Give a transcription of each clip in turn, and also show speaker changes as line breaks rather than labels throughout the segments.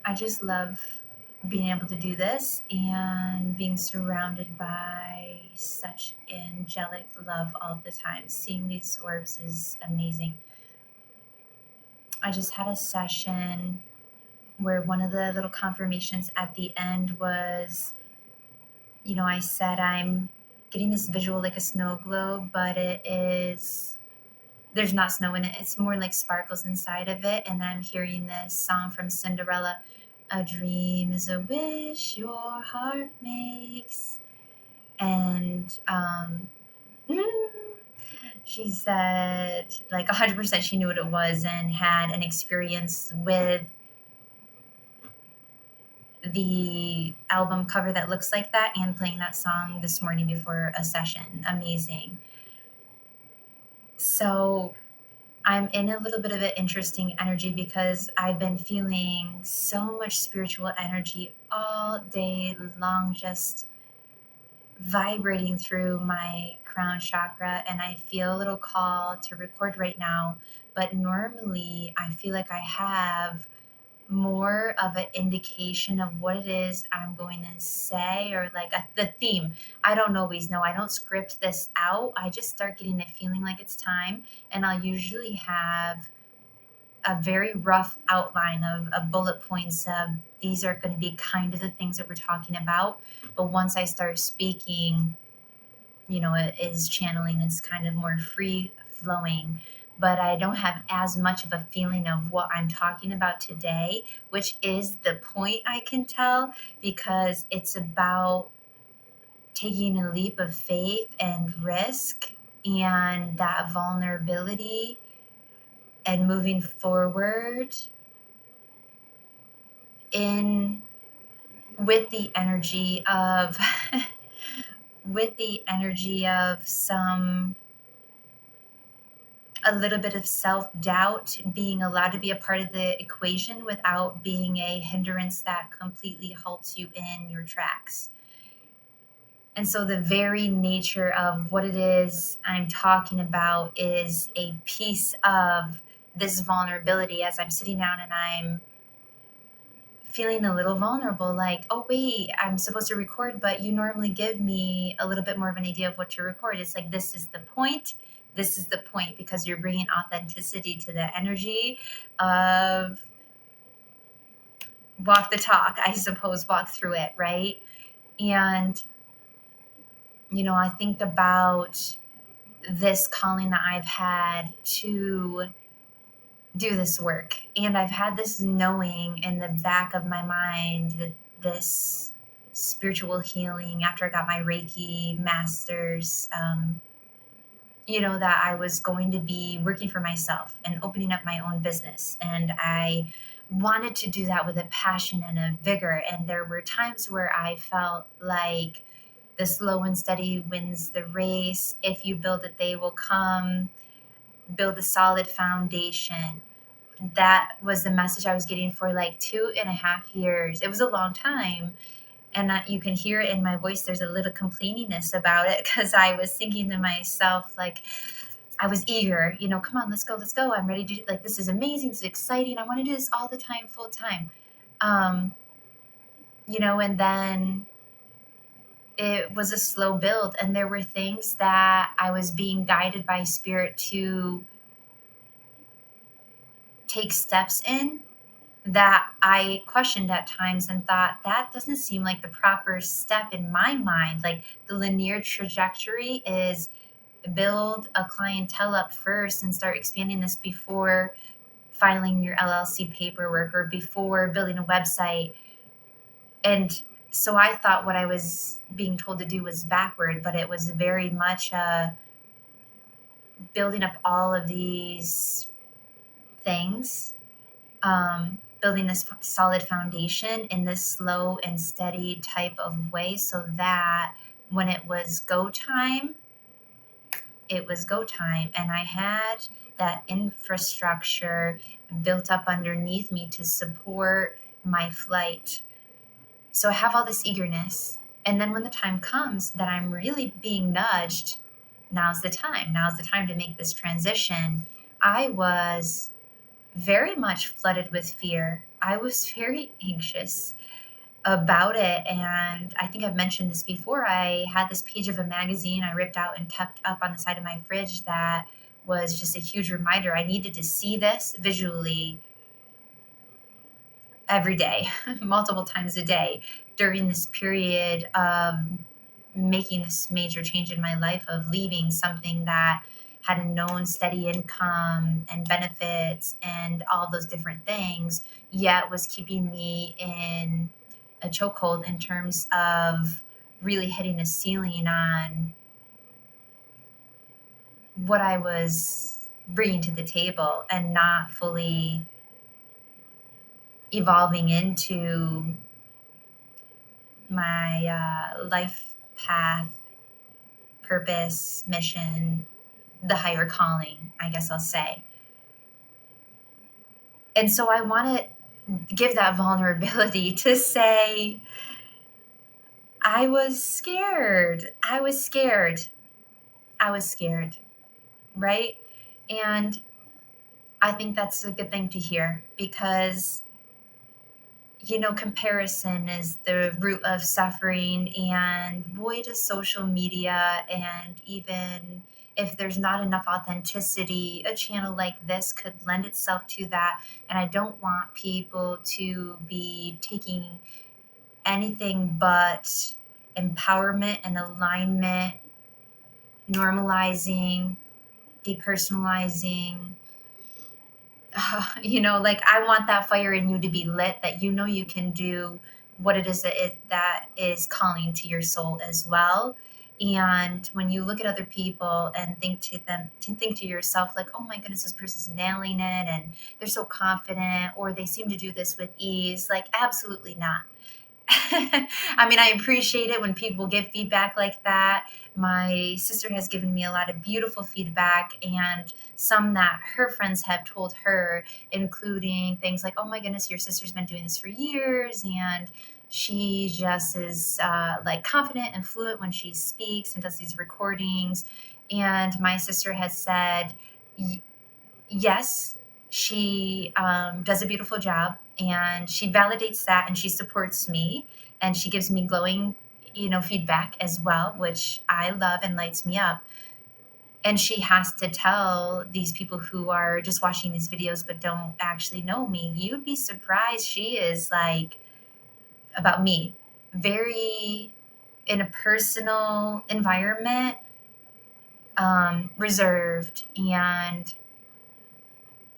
I just love being able to do this and being surrounded by such angelic love all the time. Seeing these orbs is amazing. I just had a session where one of the little confirmations at the end was, I said I'm getting this visual like a snow globe, but there's not snow in it. It's more like sparkles inside of it. And I'm hearing this song from Cinderella. A dream is a wish your heart makes. And she said, like 100% she knew what it was and had an experience with the album cover that looks like that and playing that song this morning before a session. Amazing. So I'm in a little bit of an interesting energy because I've been feeling so much spiritual energy all day long, just vibrating through my crown chakra. And I feel a little call to record right now. But normally I feel like I have more of an indication of what it is I'm going to say, or like the theme. I don't always know. I don't script this out. I just start getting it feeling like it's time. And I'll usually have a very rough outline of bullet points of these are going to be kind of the things that we're talking about. But once I start speaking, it is channeling. It's kind of more free flowing, but I don't have as much of a feeling of what I'm talking about today, which is the point, I can tell, because it's about taking a leap of faith and risk and that vulnerability and moving forward in with the energy of with the energy of a little bit of self-doubt being allowed to be a part of the equation without being a hindrance that completely halts you in your tracks. And so the very nature of what it is I'm talking about is a piece of this vulnerability as I'm sitting down and I'm feeling a little vulnerable, like, oh, wait, I'm supposed to record, but you normally give me a little bit more of an idea of what to record. It's like, this is the point. This is the point, because you're bringing authenticity to the energy of walk the talk, I suppose, walk through it, right? And, I think about this calling that I've had to do this work. And I've had this knowing in the back of my mind that this spiritual healing after I got my Reiki master's, that I was going to be working for myself and opening up my own business. And I wanted to do that with a passion and a vigor. And there were times where I felt like the slow and steady wins the race. If you build it, they will come. Build a solid foundation. That was the message I was getting for like 2.5 years. It was a long time. And you can hear it in my voice. There's a little complaininess about it because I was thinking to myself, like, I was eager, come on, let's go. I'm ready to, like, this is amazing. It's exciting. I want to do this all the time, full time. And then it was a slow build. And there were things that I was being guided by spirit to take steps in that I questioned at times and thought that doesn't seem like the proper step in my mind. Like, the linear trajectory is build a clientele up first and start expanding this before filing your LLC paperwork or before building a website. And so I thought what I was being told to do was backward, but it was very much building up all of these things, building this solid foundation in this slow and steady type of way, so that when it was go time, it was go time. And I had that infrastructure built up underneath me to support my flight. So I have all this eagerness. And then when the time comes that I'm really being nudged, now's the time to make this transition. I was very much flooded with fear. I was very anxious about it. And I think I've mentioned this before. I had this page of a magazine I ripped out and kept up on the side of my fridge that was just a huge reminder. I needed to see this visually every day, multiple times a day during this period of making this major change in my life, of leaving something that had a known steady income and benefits and all those different things, yet was keeping me in a chokehold in terms of really hitting a ceiling on what I was bringing to the table and not fully evolving into my life path, purpose, mission, the higher calling, I guess I'll say. And so I want to give that vulnerability to say, I was scared. I was scared. I was scared. Right. And I think that's a good thing to hear because, comparison is the root of suffering. And boy, does social media, and even if there's not enough authenticity, a channel like this could lend itself to that. And I don't want people to be taking anything but empowerment and alignment, normalizing, depersonalizing. Like I want that fire in you to be lit, that you can do what it is that is calling to your soul as well. And when you look at other people and think to yourself, like, oh my goodness, this person's nailing it and they're so confident, or they seem to do this with ease, like absolutely not. I mean, I appreciate it when people give feedback like that. My sister has given me a lot of beautiful feedback, and some that her friends have told her, including things like, oh my goodness, your sister's been doing this for years. And she just is like confident and fluent when she speaks and does these recordings. And my sister has said, yes, she does a beautiful job, and she validates that, and she supports me, and she gives me glowing, feedback as well, which I love and lights me up. And she has to tell these people who are just watching these videos but don't actually know me, you'd be surprised. She is like, about me, very in a personal environment, reserved and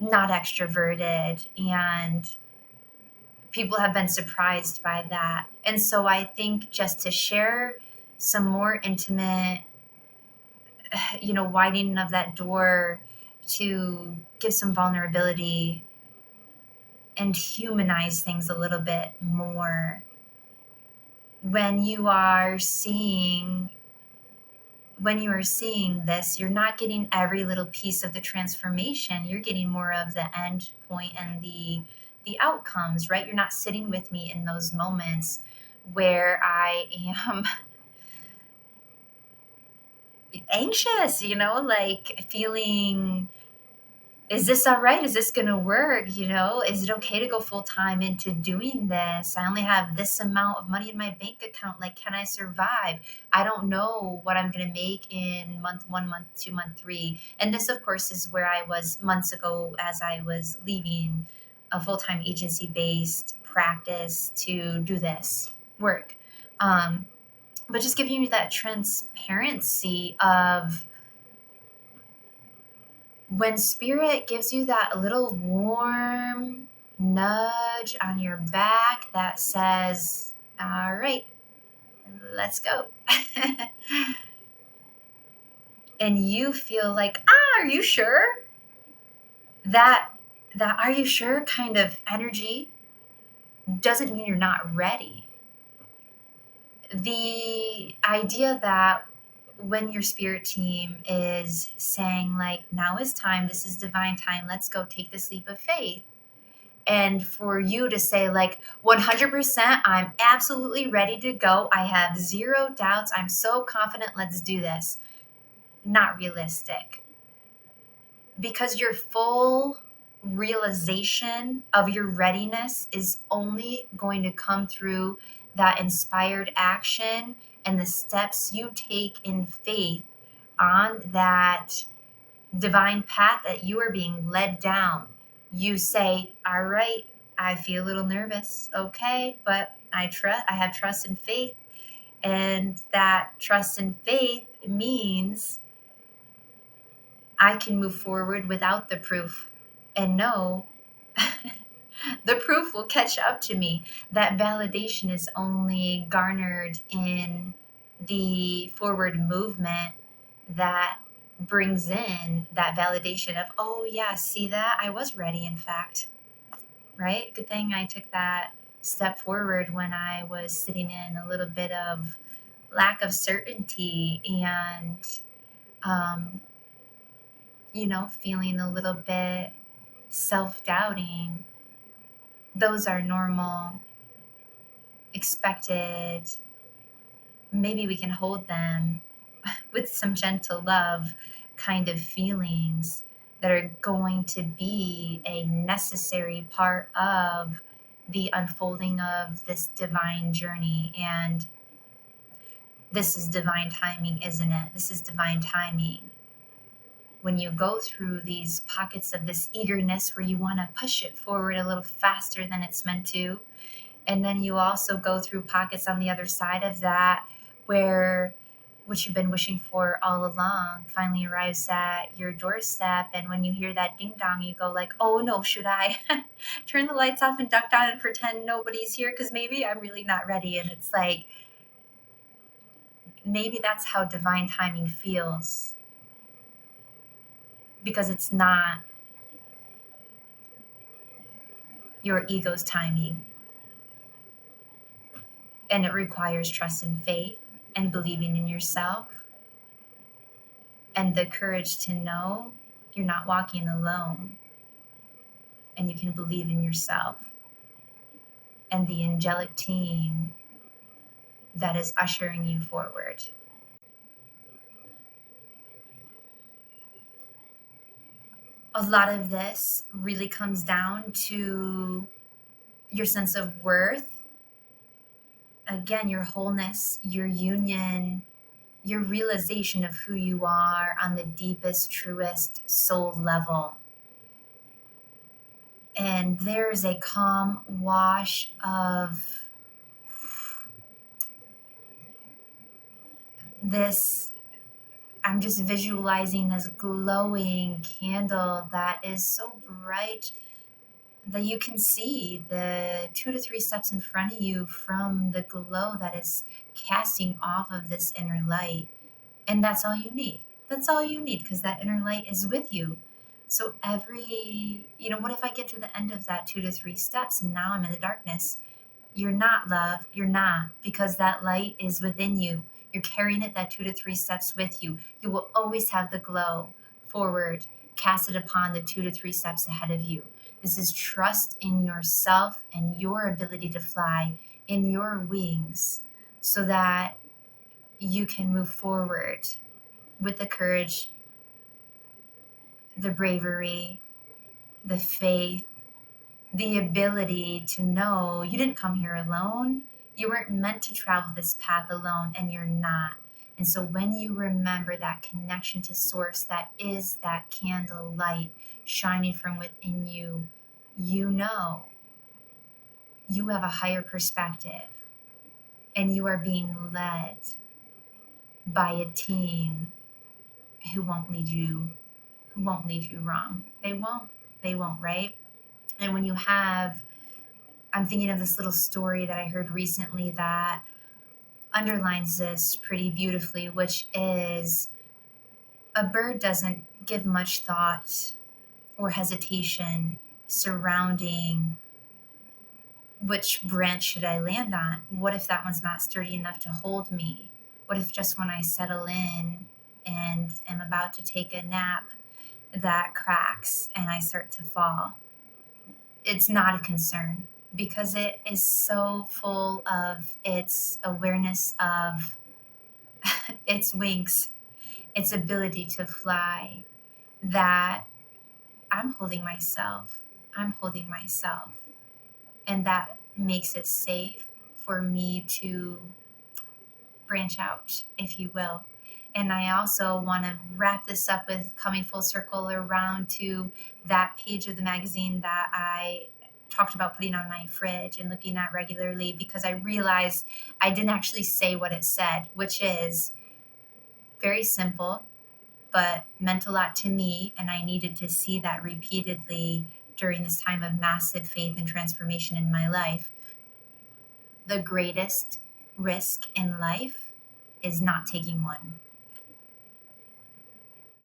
not extroverted, and people have been surprised by that. And so I think just to share some more intimate, widening of that door, to give some vulnerability and humanize things a little bit more. When you are seeing this, you're not getting every little piece of the transformation. You're getting more of the end point and the outcomes, right? You're not sitting with me in those moments where I am anxious, like feeling, is this all right? Is this going to work? Is it okay to go full time into doing this? I only have this amount of money in my bank account. Like, can I survive? I don't know what I'm going to make in month one, month two, month three. And this, of course, is where I was months ago as I was leaving a full time agency based practice to do this work. Um, but just giving you that transparency of, when spirit gives you that little warm nudge on your back that says, all right, let's go. And you feel like, are you sure? That are you sure kind of energy doesn't mean you're not ready. The idea that when your spirit team is saying, like, now is time, this is divine time, let's go take this leap of faith, and for you to say, like, 100%, I'm absolutely ready to go, I have zero doubts, I'm so confident, let's do this. Not realistic, because you're full, realization of your readiness is only going to come through that inspired action and the steps you take in faith on that divine path that you are being led down. You say, all right, I feel a little nervous. Okay, but I have trust and faith. And that trust and faith means I can move forward without the proof and know the proof will catch up to me. That validation is only garnered in the forward movement that brings in that validation of, oh, yeah, see that? I was ready, in fact, right? Good thing I took that step forward when I was sitting in a little bit of lack of certainty and, um, feeling a little bit self doubting. Those are normal, expected. Maybe we can hold them with some gentle love kind of feelings that are going to be a necessary part of the unfolding of this divine journey. And this is divine timing, isn't it? This is divine timing. When you go through these pockets of this eagerness where you want to push it forward a little faster than it's meant to, and then you also go through pockets on the other side of that where what you've been wishing for all along finally arrives at your doorstep. And when you hear that ding dong, you go like, oh no, should I turn the lights off and duck down and pretend nobody's here? Because maybe I'm really not ready. And it's like, maybe that's how divine timing feels, because it's not your ego's timing. And it requires trust and faith and believing in yourself and the courage to know you're not walking alone, and you can believe in yourself and the angelic team that is ushering you forward. A lot of this really comes down to your sense of worth. Again, your wholeness, your union, your realization of who you are on the deepest, truest soul level. And there's a calm wash of this. I'm just visualizing this glowing candle that is so bright that you can see the 2 to 3 steps in front of you from the glow that is casting off of this inner light. And that's all you need. That's all you need, because that inner light is with you. So what if I get to the end of that 2 to 3 steps and now I'm in the darkness? You're not, love. You're not, because that light is within you. You're carrying it that 2 to 3 steps with you. You will always have the glow forward, cast it upon the 2 to 3 steps ahead of you. This is trust in yourself and your ability to fly in your wings so that you can move forward with the courage, the bravery, the faith, the ability to know you didn't come here alone. You weren't meant to travel this path alone, and you're not. And so when you remember that connection to source, that is that candle light shining from within you, you know you have a higher perspective and you are being led by a team who won't lead you wrong. They won't, right? And when you have, I'm thinking of this little story that I heard recently that underlines this pretty beautifully, which is a bird doesn't give much thought or hesitation surrounding which branch should I land on. What if that one's not sturdy enough to hold me? What if just when I settle in and am about to take a nap, that cracks and I start to fall? It's not a concern, because it is so full of its awareness of its wings, its ability to fly, that I'm holding myself. I'm holding myself. And that makes it safe for me to branch out, if you will. And I also want to wrap this up with coming full circle around to that page of the magazine that I talked about putting on my fridge and looking at regularly, because I realized I didn't actually say what it said, which is very simple, but meant a lot to me. And I needed to see that repeatedly during this time of massive faith and transformation in my life. The greatest risk in life is not taking one.